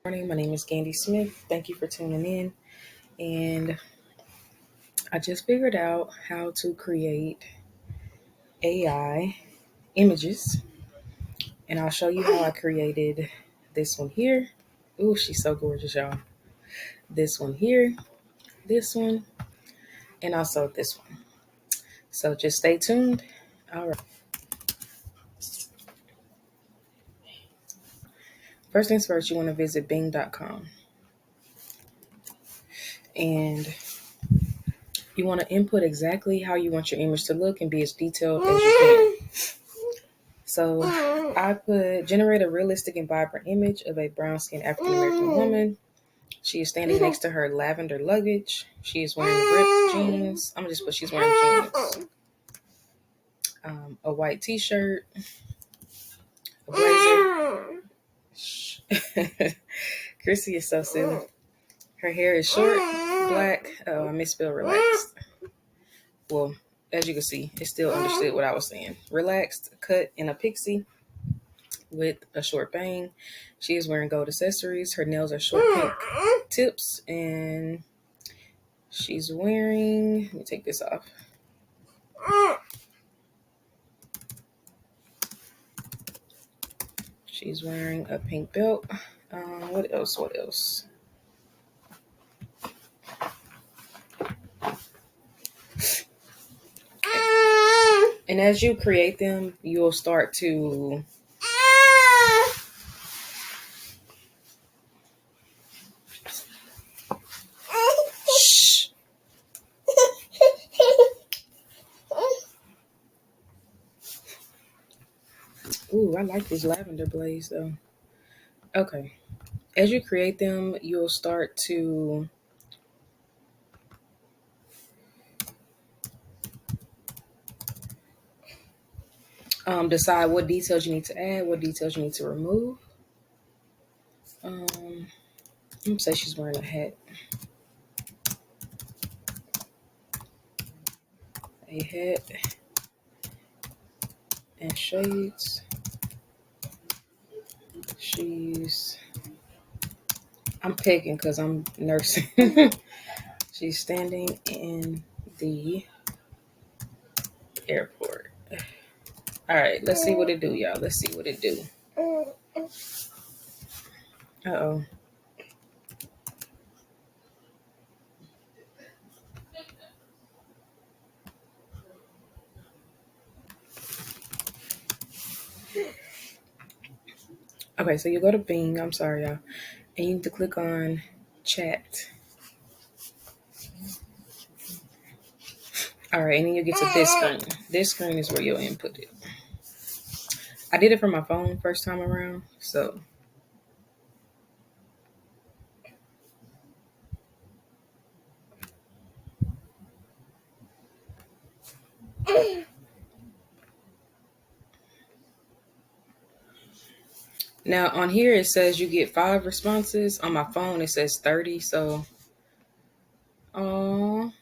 Morning. My name is Gandy Smith. Thank you for tuning in. And I just figured out how to create AI images. And I'll show you how I created this one here. Ooh, she's so gorgeous, y'all. This one here, this one, and also this one. So just stay tuned. All right. First things first, you want to visit bing.com. And you want to input exactly how you want your image to look and be as detailed as you can. So I put generate a realistic and vibrant image of a brown skinned African American woman. She is standing next to her lavender luggage. She is wearing ripped jeans. I'm gonna just put she's wearing jeans. A white t-shirt, a blazer. Chrissy is so silly. Her hair is short, black. I misspelled relaxed. Well, as you can see, it still understood what I was saying. Relaxed, cut in a pixie with a short bang. She is wearing gold accessories. Her nails are short pink tips, and she's wearing. Let me take this off. She's wearing a pink belt. What else? What else? And as you create them, you'll start to shh. Ooh, I like this lavender blaze though. Okay. As you create them, you'll start to decide what details you need to add, what details you need to remove. I'm gonna say she's wearing a hat. A hat and shades. I'm picking because I'm nursing. She's standing in the airport. All right, let's see what it do, y'all. Let's see what it do. Uh-oh. Okay, so you go to Bing. I'm sorry, y'all. And you need to click on chat. All right, and then you get to this screen. This screen is where you'll input it. I did it from my phone first time around, so. Now on here it says you get 5 responses. On my phone it says 30, so. Oh,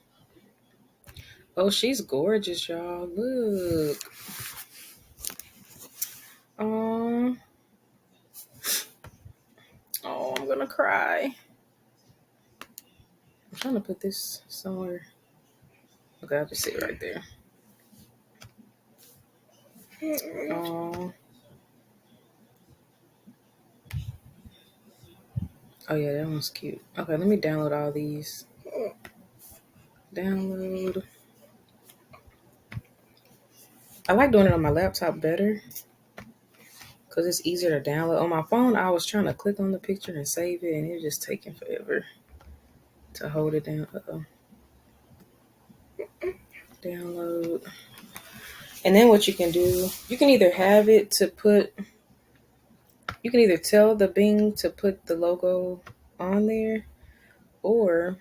she's gorgeous, y'all. Look. Oh, I'm gonna cry. I'm trying to put this somewhere. Okay, I'll just sit right there. Oh. Oh yeah, that one's cute. Okay, let me download all these. Download. I like doing it on my laptop better because it's easier to download. On my phone, I was trying to click on the picture and save it, and it was just taking forever to hold it down. Download. And then what you can do, you can either have it to put, you can either tell the Bing to put the logo on there, or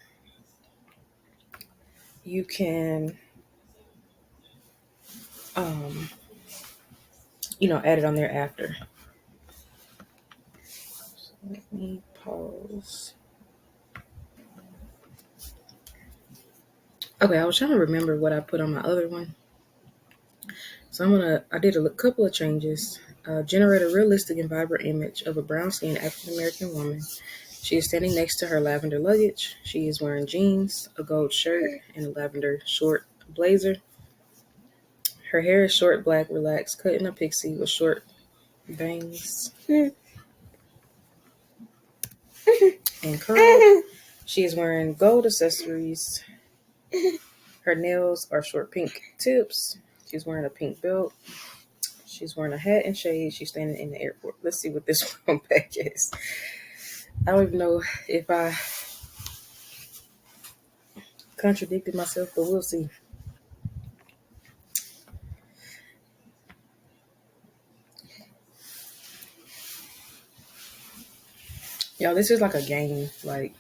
you can, um, add it on there after. So let me pause. Okay, I was trying to remember what I put on my other one. So I did a couple of changes. Generate a realistic and vibrant image of a brown-skinned African-American woman. She is standing next to her lavender luggage. She is wearing jeans, a gold shirt, and a lavender short blazer. Her hair is short, black, relaxed, cut in a pixie with short bangs and curls. She is wearing gold accessories. Her nails are short pink tips. She's wearing a pink belt. She's wearing a hat and shades. She's standing in the airport. Let's see what this one back is. I don't even know if I contradicted myself, but we'll see. Y'all, this is like a game. Like,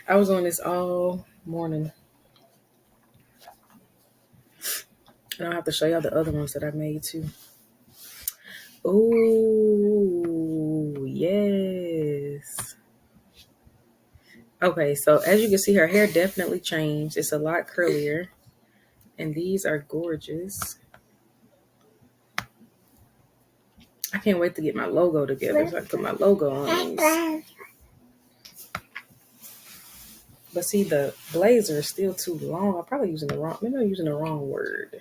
I was on this all morning. And I'll have to show y'all the other ones that I made too. Oh, yes. Okay, so as you can see, her hair definitely changed. It's a lot curlier. And these are gorgeous. I can't wait to get my logo together so I can put my logo on these. But see, the blazer is still too long. I'm probably using the wrong, maybe I'm using the wrong word.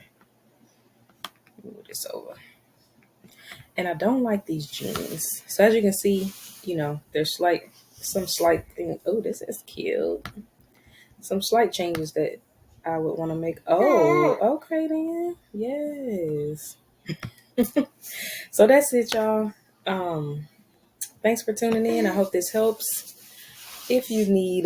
Move this over. And I don't like these jeans. So as you can see, you know, there's like some slight thing. Oh, this is cute. Some slight changes that I would want to make. Oh, okay then. Yes. So that's it, y'all. Thanks for tuning in. I hope this helps. If you need